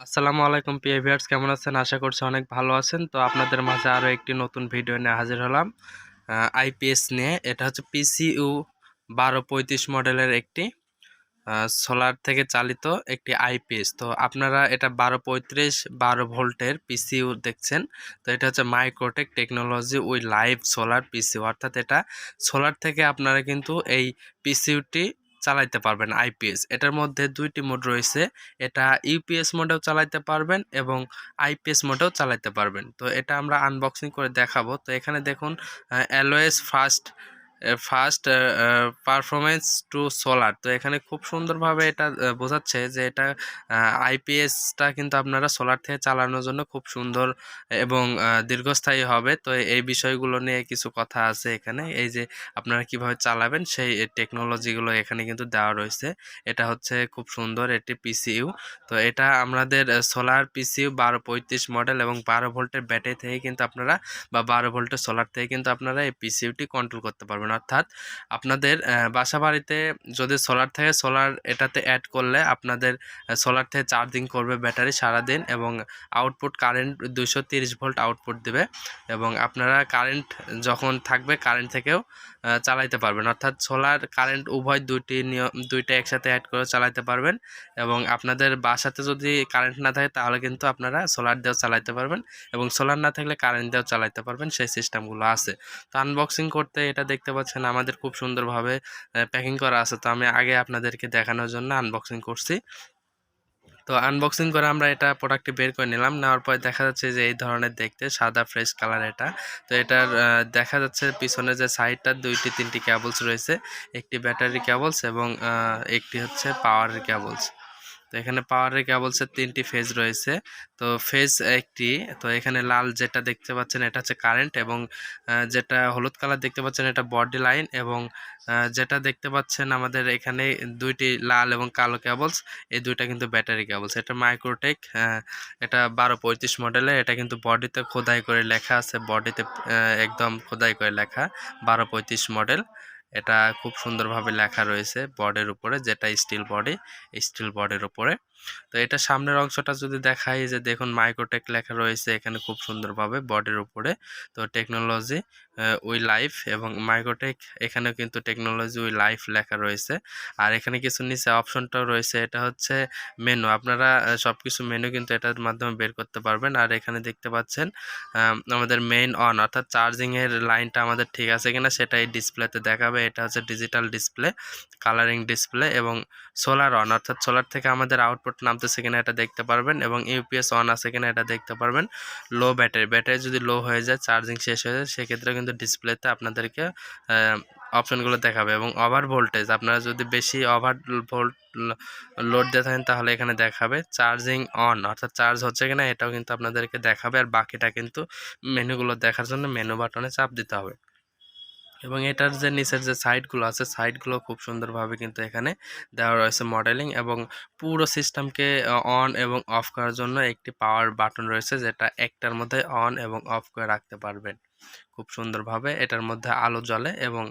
আসসালামু আলাইকুম প্রিয় ভিউয়ার্স, কেমন আছেন? আশা করছি অনেক ভালো আছেন। তো আপনাদের মাঝে আরও একটি নতুন ভিডিও নিয়ে হাজির হলাম আইপিএস নিয়ে। এটা হচ্ছে পিসিইউ 1235 মডেলের একটি সোলার থেকে চালিত একটি আইপিএস। তো আপনারা এটা 1235 12 ভোল্টের পিসিইউ দেখছেন। তো এটা হচ্ছে Microtek technology we live solar পিসিইউ, অর্থাৎ এটা সোলার থেকে আপনারা কিন্তু এই পিসিইউটি চালাইতে পারবেন আইপিএস। এটার মধ্যে দুইটি মোড রয়েছে। এটা ইউপিএস মোডেও চালাইতে পারবেন এবং আইপিএস মোডেও চালাইতে পারবেন। তো এটা আমরা আনবক্সিং করে দেখাবো। তো এখানে দেখুন always fast fast performance to solar. তো এখানে খুব সুন্দরভাবে এটা বোঝাচ্ছে যে এটা আইপিএসটা কিন্তু আপনারা সোলার থেকে চালানোর জন্য খুব সুন্দর এবং দীর্ঘস্থায়ী হবে। তো এই বিষয়গুলো নিয়ে কিছু কথা আছে এখানে। এই যে আপনারা কিভাবে চালাবেন সেই টেকনোলজিগুলো এখানে কিন্তু দেওয়া রয়েছে। এটা হচ্ছে খুব সুন্দর একটি পিসিইউ। তো এটা আমাদের সোলার পিসিইউ 1235 মডেল এবং 12 ভোল্টের ব্যাটারি থেকে কিন্তু আপনারা বা 12 ভোল্টের সোলার থেকে কিন্তু আপনারা এই পিসিইউটি কন্ট্রোল করতে পারবেন। অর্থাৎ আপনাদের বাসা বাড়িতে যদি সোলার থাকে, সোলার এটাতে অ্যাড করলে আপনাদের সোলার থেকে চার্জিং করবে ব্যাটারি সারাদিন এবং আউটপুট কারেন্ট 230 ভোল্ট আউটপুট দেবে এবং আপনারা কারেন্ট যখন থাকবে কারেন্ট থেকেও চালাইতে পারবেন। অর্থাৎ সোলার কারেন্ট উভয় দুইটা একসাথে অ্যাড করে চালাইতে পারবেন এবং আপনাদের বাসাতে যদি কারেন্ট না থাকে তাহলে কিন্তু আপনারা সোলার দিয়েও চালাইতে পারবেন এবং সোলার না থাকলে কারেন্ট দিয়েও চালাইতে পারবেন, সেই সিস্টেমগুলো আছে। তো আনবক্সিং করতে এটা দেখতে পাচ্ছেন আমাদের খুব সুন্দরভাবে প্যাকিং করা আছে। তো আমি আগে আপনাদেরকে দেখানোর জন্য আনবক্সিং করছি। তো আনবক্সিং করে আমরা এটা প্রোডাক্টটি বের করে নিলাম। নেওয়ার পরে দেখা যাচ্ছে যে এই ধরনের দেখতে সাদা ফ্রেশ কালার এটা। তো এটার দেখা যাচ্ছে পিছনে যে সাইডটা 2-3টি কেবলস রয়েছে, একটি ব্যাটারি কেবলস এবং একটি হচ্ছে পাওয়ারের কেবলস। তো এখানে পাওয়ারের কেবলসের 3টি ফেজ রয়েছে। তো ফেজ একটি, তো এখানে লাল যেটা দেখতে পাচ্ছেন এটা হচ্ছে কারেন্ট এবং যেটা হলুদ কালার দেখতে পাচ্ছেন এটা বডি লাইন এবং যেটা দেখতে পাচ্ছেন আমাদের এখানে দুইটি লাল এবং কালো কেবলস, এই দুইটা কিন্তু ব্যাটারি কেবলস। এটা মাইক্রোটেক, এটা 1235 মডেলের। এটা কিন্তু বডিতে খোদাই করে লেখা আছে, বডিতে একদম খোদাই করে লেখা 1235 মডেল। এটা খুব সুন্দরভাবে লেখা রয়েছে বডির উপরে, যেটা স্টিল বডি, স্টিল বডির উপরে। তো এটা সামনের অংশটা যদি দেখাই, যে দেখুন মাইক্রোটেক লেখা রয়েছে এখানে খুব সুন্দরভাবে বডির উপরে। তো টেকনোলজি উই লাইফ এবং মাইক্রোটেক, এখানেও কিন্তু টেকনোলজি উই লাইফ লেখা রয়েছে। আর এখানে কিছু নিচে অপশনটাও রয়েছে, এটা হচ্ছে মেনু। আপনারা সবকিছু মেনু কিন্তু এটার মাধ্যমে বের করতে পারবেন। আর এখানে দেখতে পাচ্ছেন আমাদের মেইন অন, অর্থাৎ চার্জিং এর লাইনটা আমাদের ঠিক আছে কিনা সেটাই ডিসপ্লেতে দেখাবে। এটা হচ্ছে ডিজিটাল ডিসপ্লে, কালারিং ডিসপ্লে এবং সোলার অন, অর্থাৎ সোলার থেকে আমাদের আউটপুট নামতেছে কিনা এটা দেখতে পারবেন এবং ইউপিএস অন আছে কিনা এটা দেখতে পারবেন। লো ব্যাটারি যদি লো হয়ে যায়, চার্জিং শেষ হয়ে যায়, সেক্ষেত্রে কিন্তু ডিসপ্লেতে আপনাদেরকে অপশনগুলো দেখাবে। এবং ওভার ভোল্টেজ, আপনারা যদি বেশি ওভার ভোল্ট লোড দিয়ে থাকেন তাহলে এখানে দেখাবে। চার্জিং অন, অর্থাৎ চার্জ হচ্ছে কিনা এটাও কিন্তু আপনাদেরকে দেখাবে। আর বাকিটা কিন্তু মেনুগুলো দেখার জন্য মেনু বাটনে চাপ দিতে হবে। এবং এটার যে নিচের যে সাইডগুলো আছে, সাইডগুলো খুব সুন্দরভাবে কিন্তু এখানে দেওয়া রয়েছে মডেলিং এবং পুরো সিস্টেমকে অন এবং অফ করার জন্য একটি পাওয়ার বাটন রয়েছে, যেটা একটার মধ্যে অন এবং অফ করে রাখতে পারবেন খুব সুন্দরভাবে। এটার মধ্যে আলো জ্বলে এবং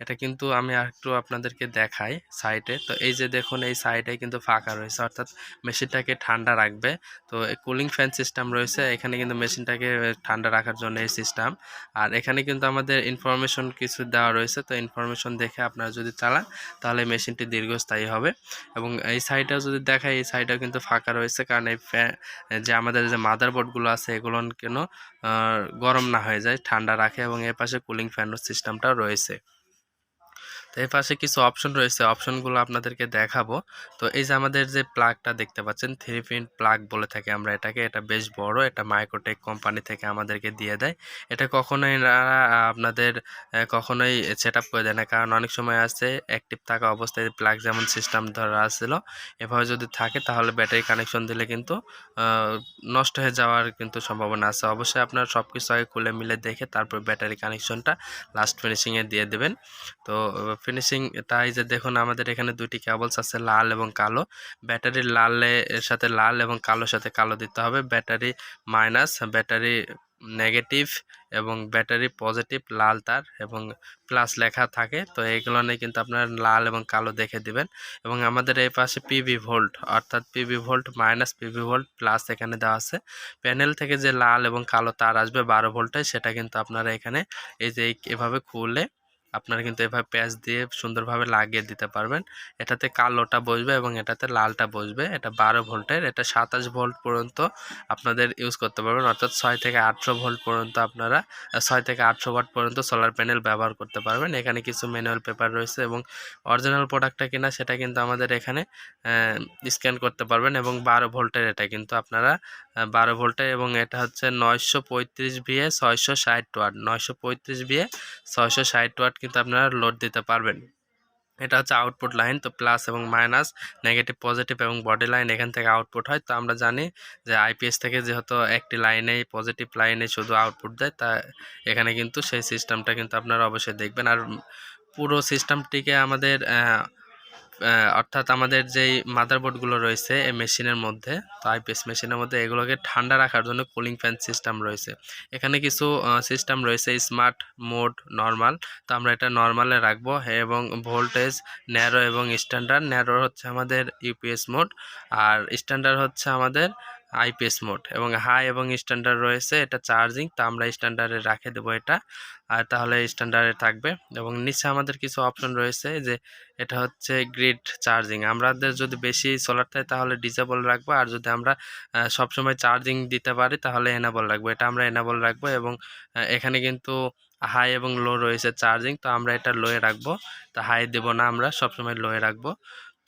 এটা কিন্তু আমি একটু আপনাদেরকে দেখাই সাইডে। তো এই যে দেখুন এই সাইডে কিন্তু ফাঁকা রয়েছে, অর্থাৎ মেশিনটাকে ঠান্ডা রাখবে। তো কুলিং ফ্যান সিস্টেম রয়েছে এখানে কিন্তু মেশিনটাকে ঠান্ডা রাখার জন্য এই সিস্টেম। আর এখানে কিন্তু আমাদের ইনফরমেশন কিছু দেওয়া রয়েছে। তো ইনফরমেশন দেখে আপনারা যদি চালান তাহলে মেশিনটি দীর্ঘস্থায়ী হবে। এবং এই সাইডেও যদি দেখাই, এই সাইডেও কিন্তু ফাঁকা রয়েছে, কারণ এই যে আমাদের যে মাদারবোর্ডগুলো আছে এগুলো কেন গরম না হয়ে যায়, ঠান্ডা রাখে। এবং এর পাশে কুলিং ফ্যানের সিস্টেমটাও রয়েছে। তো এর পাশে কিছু অপশন রয়েছে, অপশনগুলো আপনাদেরকে দেখাবো। তো এই যে আমাদের যে প্লাগটা দেখতে পাচ্ছেন, 3 পিন প্লাগ বলে থাকি আমরা এটাকে। এটা বেশ বড়, এটা মাইক্রোটেক কোম্পানি থেকে আমাদেরকে দিয়ে দেয়। এটা কখনোই আপনাদের কখনোই সেট আপ করে দেয় না, কারণ অনেক সময় আছে অ্যাক্টিভ থাকা অবস্থায় প্লাগ যেমন সিস্টেম ধরা আসছিল, এভাবে যদি থাকে তাহলে ব্যাটারি কানেকশন দিলে কিন্তু নষ্ট হয়ে যাওয়ার কিন্তু সম্ভাবনা আছে। অবশ্যই আপনার সব কিছু আগে খুলে মিলে দেখে তারপর ব্যাটারি কানেকশনটা লাস্ট ফিনিশিংয়ে দিয়ে দেবেন। তো ফিনিশিং তাই যে দেখুন আমাদের এখানে দুইটি কেবলস আছে, লাল এবং কালো। ব্যাটারির লালের সাথে লাল এবং কালোর সাথে কালো দিতে হবে। ব্যাটারি মাইনাস, ব্যাটারি নেগেটিভ এবং ব্যাটারি পজিটিভ লাল তার এবং প্লাস লেখা থাকে। তো এইগুলো নিয়ে কিন্তু আপনারা লাল এবং কালো দেখে দিবেন। এবং আমাদের এই পাশে পিভি ভোল্ট, অর্থাৎ PV volt minus PV volt plus এখানে দেওয়া আছে। প্যানেল থেকে যে লাল এবং কালো তার আসবে 12 ভোল্টের, সেটা কিন্তু আপনারা এখানে এই যে এভাবে খুলে আপনারা কিন্তু এভাবে প্যাচ দিয়ে সুন্দরভাবে লাগিয়ে দিতে পারবেন। এটাতে কালোটা বসবে এবং এটাতে লালটা বসবে। এটা 12 ভোল্টের, এটা 27 ভোল্ট পর্যন্ত আপনাদের ইউজ করতে পারবেন, অর্থাৎ 6 থেকে 800 ভোল্ট পর্যন্ত আপনারা 6 থেকে 800 ওয়াট পর্যন্ত সোলার প্যানেল ব্যবহার করতে পারবেন। এখানে কিছু ম্যানুয়াল পেপার রয়েছে এবং অরিজিনাল প্রোডাক্টটা কিনা সেটা কিন্তু আমাদের এখানে স্ক্যান করতে পারবেন। এবং 12 ভোল্টের এটা কিন্তু আপনারা 12 ভোল্টের এবং এটা হচ্ছে 935 ভিএ 660 ওয়াট, 935 ভিএ 660 ওয়াট কিন্তু আপনারা লোড দিতে পারবেন। এটা হচ্ছে আউটপুট লাইন। তো প্লাস এবং মাইনাস, নেগেটিভ পজিটিভ এবং বডি লাইন এখান থেকে আউটপুট হয়। তো আমরা জানি যে আইপিএস থেকে যেহেতু একটি লাইনেই পজিটিভ লাইনে শুধু আউটপুট দেয়, তা এখানে কিন্তু সেই সিস্টেমটা কিন্তু আপনারা অবশ্যই দেখবেন। আর পুরো সিস্টেমটিকে আমাদের অর্থাৎ আমাদের যেই মাদারবোর্ডগুলো রয়েছে এই মেশিনের মধ্যে, তো আইপিএস মেশিনের মধ্যে এগুলোকে ঠান্ডা রাখার জন্য কুলিং ফ্যান সিস্টেম রয়েছে। এখানে কিছু সিস্টেম রয়েছে স্মার্ট মোড, নর্মাল। তো আমরা এটা নর্মালে রাখবো এবং ভোল্টেজ ন্যারো এবং স্ট্যান্ডার্ড। ন্যারো হচ্ছে আমাদের ইউপিএস মোড আর স্ট্যান্ডার্ড হচ্ছে আমাদের আইপিএস মোড। এবং হাই এবং স্ট্যান্ডার্ড রয়েছে, এটা চার্জিং। তো আমরা স্ট্যান্ডার্ডে রাখে দেবো এটা, আর তাহলে স্ট্যান্ডার্ডে থাকবে। এবং নিচে আমাদের কিছু অপশন রয়েছে যে এটা হচ্ছে গ্রিড চার্জিং। আমাদের যদি বেশি সোলার থাকে তাহলে ডিসেবল রাখবো, আর যদি আমরা সবসময় চার্জিং দিতে পারি তাহলে এনাবল রাখবো। এটা আমরা এনাবল রাখবো। এবং এখানে কিন্তু হাই এবং লো রয়েছে চার্জিং, তো আমরা এটা লোয়ে রাখবো। তো হাই দেব না, আমরা সবসময় লোয়ে রাখবো।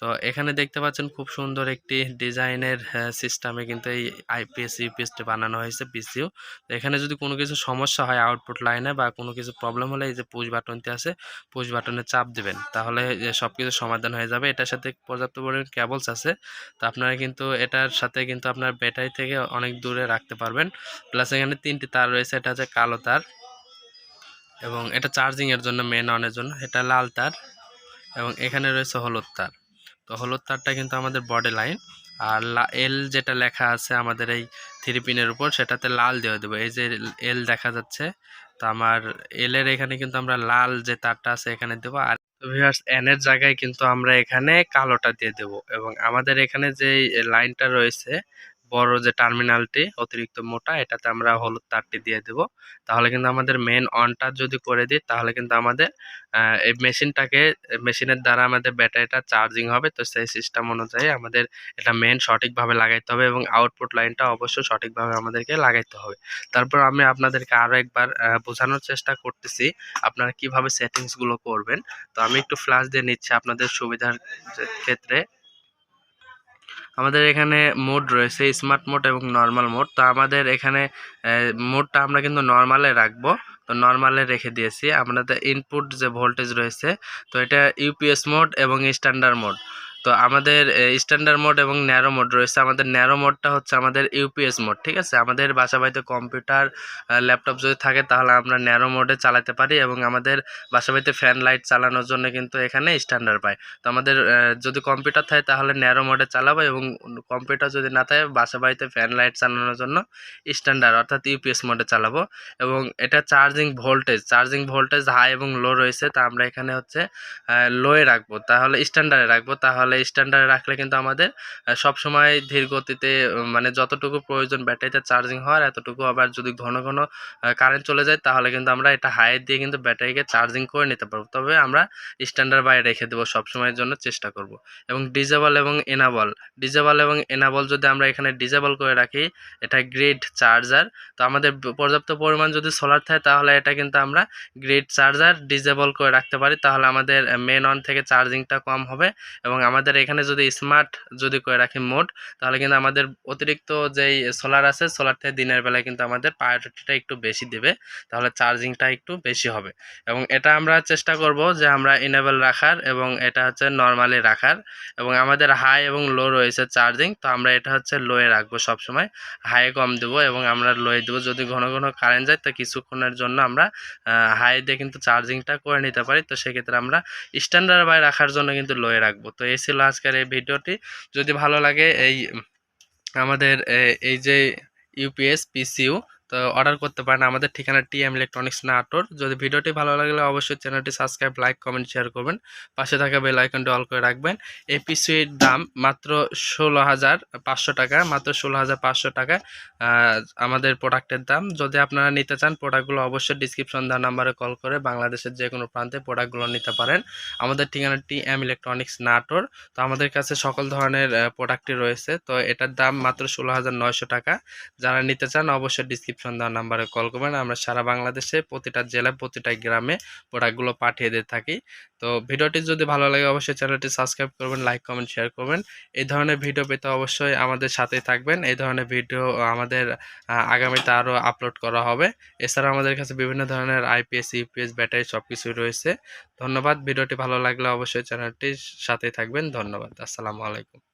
তো এখানে দেখতে পাচ্ছেন খুব সুন্দর একটি ডিজাইনের সিস্টেমে কিন্তু এই আইপিএস ইউপিএসটি বানানো হয়েছে পিসিউ। তো এখানে যদি কোনো কিছু সমস্যা হয় আউটপুট লাইনে বা কোনো কিছু প্রবলেম হলে এই যে পুশ বাটনটি আছে, পুশ বাটনে চাপ দিবেন, তাহলে সব কিছু সমাধান হয়ে যাবে। এটার সাথে পর্যাপ্ত পরিমাণ কেবলস আছে। তো আপনারা কিন্তু এটার সাথে কিন্তু আপনার ব্যাটারি থেকে অনেক দূরে রাখতে পারবেন। প্লাস এখানে 3টি তার রয়েছে, এটা হচ্ছে কালো তার এবং এটা চার্জিংয়ের জন্য, মেন অনের জন্য এটা লাল তার এবং এখানে রয়েছে হলুদ তার। তো হলুদ তারটা কিন্তু আমাদের বডি লাইন। আর এল যেটা লেখা আছে আমাদের এই 3 পিনের উপর, সেটাতে লাল দিয়ে দেবো। এই যে এল দেখা যাচ্ছে, তো আমার এল এর এখানে কিন্তু আমরা লাল যে তারটা আছে এখানে দেবো। আর ভিউয়ার্স এন এর জায়গায় কিন্তু আমরা এখানে কালোটা দিয়ে দেবো। এবং আমাদের এখানে যে লাইনটা রয়েছে বড় যে টার্মিনালটি অতিরিক্ত মোটা, এটাতে আমরা হলুদ তারটি দিয়ে দেব। তাহলে কিন্তু আমাদের মেন অনটা যদি করে দিই তাহলে কিন্তু আমাদের এই মেশিনের দ্বারা আমাদের ব্যাটারিটা চার্জিং হবে। তো সেই সিস্টেম অনুযায়ী আমাদের এটা মেন সঠিকভাবে লাগাইতে হবে এবং আউটপুট লাইনটা অবশ্যই সঠিকভাবে আমাদেরকে লাগাইতে হবে। তারপর আমি আপনাদেরকে আরও একবার বোঝানোর চেষ্টা করতেছি আপনারা কিভাবে সেটিংসগুলো করবেন। তো আমি একটু ফ্ল্যাশ দিয়ে নিচ্ছি আপনাদের সুবিধার ক্ষেত্রে। আমাদের এখানে মোড রয়েছে স্মার্ট মোড এবং নর্মাল মোড। তো আমাদের এখানে মোডটা আমরা কিন্তু নর্মালে রাখবো। তো নর্মালে রেখে দিয়েছি। আমাদের ইনপুট যে ভোল্টেজ রয়েছে, তো এটা ইউপিএস মোড এবং স্ট্যান্ডার্ড মোড। তো আমাদের স্ট্যান্ডার্ড মোড এবং ন্যারো মোড রয়েছে। আমাদের ন্যারো মোডটা হচ্ছে আমাদের ইউপিএস মোড, ঠিক আছে। আমাদের বাসা বাড়িতে কম্পিউটার ল্যাপটপ যদি থাকে তাহলে আমরা ন্যারো মোডে চালাতে পারি। এবং আমাদের বাসা বাড়িতে ফ্যান লাইট চালানোর জন্য কিন্তু এখানে স্ট্যান্ডার্ড পাই। তো আমাদের যদি কম্পিউটার থাকে তাহলে ন্যারো মোডে চালাবো, এবং কম্পিউটার যদি না থাকে বাসা বাড়িতে ফ্যান লাইট চালানোর জন্য স্ট্যান্ডার্ড অর্থাৎ ইউপিএস মোডে চালাবো। এবং এটা চার্জিং ভোল্টেজ হাই এবং লো রয়েছে। তা আমরা এখানে হচ্ছে লোয়ে রাখবো, তাহলে স্ট্যান্ডার্ডে রাখবো। তাহলে স্ট্যান্ডার্ডে রাখলে কিন্তু আমাদের সব সময় ধীর গতিতে মানে যতটুকু প্রয়োজন ব্যাটারিতে চার্জিং হওয়ার এতটুকু, আবার যদি ঘন ঘন কারেন্ট চলে যায় তাহলে কিন্তু আমরা এটা হাই দিয়ে কিন্তু ব্যাটারিকে চার্জিং করে নিতে পারবো। তবে আমরা স্ট্যান্ডার্ড বাইরে রেখে দেবো, সবসময়ের জন্য চেষ্টা করব। এবং ডিজেবল এবং এনাবল যদি আমরা এখানে ডিজেবল করে রাখি, এটা গ্রিড চার্জার। তো আমাদের পর্যাপ্ত পরিমাণ যদি সোলার থাকে তাহলে এটা কিন্তু আমরা গ্রিড চার্জার ডিজেবল করে রাখতে পারি। তাহলে আমাদের মেন অন থেকে চার্জিংটা কম হবে। এবং আমাদের এখানে যদি স্মার্ট যদি করে রাখি মোড, তাহলে কিন্তু আমাদের অতিরিক্ত যেই সোলার আছে, সোলার থেকে দিনের বেলায় কিন্তু আমাদের প্রায়োরিটিটা একটু বেশি দেবে, তাহলে চার্জিংটা একটু বেশি হবে। এবং এটা আমরা চেষ্টা করব যে আমরা ইনেবল রাখার এবং এটা হচ্ছে নর্মালি রাখার। এবং আমাদের হাই এবং লো রয়েছে চার্জিং, তো আমরা এটা হচ্ছে লোয়ে রাখবো সবসময়, হাই কম দেবো এবং আমরা লোয়ে দেবো। যদি ঘন ঘন কারেন্ট যায় তো কিছুক্ষণের জন্য আমরা হাই দিয়ে কিন্তু চার্জিংটা করে নিতে পারি। তো সেক্ষেত্রে আমরা স্ট্যান্ডার্ড বাই রাখার জন্য কিন্তু লোয়ে রাখবো। তো এই ছিল আজকের এই ভিডিওটি। যদি ভালো লাগে এই আমাদের এই যে ইউপিএস পিসিউ, তো অর্ডার করতে পারেন আমাদের ঠিকানা টিএম ইলেকট্রনিক্স নাটোর। যদি ভিডিওটি ভালো লাগলে অবশ্যই চ্যানেলটি সাবস্ক্রাইব, লাইক, কমেন্ট, শেয়ার করবেন। পাশে থাকা বেল আইকনটি অল করে রাখবেন। এই পিসির দাম মাত্র 16,500 টাকা, মাত্র 16,500 টাকা আমাদের প্রোডাক্টের দাম। যদি আপনারা নিতে চান প্রোডাক্টগুলো অবশ্যই ডিসক্রিপশন দেওয়া নাম্বারে কল করে বাংলাদেশের যে কোনো প্রান্তে প্রোডাক্টগুলো নিতে পারেন। আমাদের ঠিকানা টিএম ইলেকট্রনিক্স নাটোর। তো আমাদের কাছে সকল ধরনের প্রোডাক্টই রয়েছে। তো এটার দাম মাত্র 16,900 টাকা। যারা নিতে চান অবশ্যই ডিসক্রিপশন দেওয়া নাম্বারে কল করবেন। আমরা সারা বাংলাদেশে প্রতিটা জেলায় প্রতিটা গ্রামে প্রোডাক্টগুলো পাঠিয়ে দিয়ে থাকি। তো ভিডিওটি যদি ভালো লাগে অবশ্যই চ্যানেলটি সাবস্ক্রাইব করবেন, লাইক, কমেন্ট, শেয়ার করবেন। এই ধরনের ভিডিও পেতে অবশ্যই আমাদের সাথেই থাকবেন। এই ধরনের ভিডিও আমাদের আগামীতে আরও আপলোড করা হবে। এছাড়া আমাদের কাছে বিভিন্ন ধরনের আইপিএস, ইউপিএস, ব্যাটারি সব কিছুই রয়েছে। ধন্যবাদ। ভিডিওটি ভালো লাগলে অবশ্যই চ্যানেলটির সাথেই থাকবেন। ধন্যবাদ। আসসালামু আলাইকুম।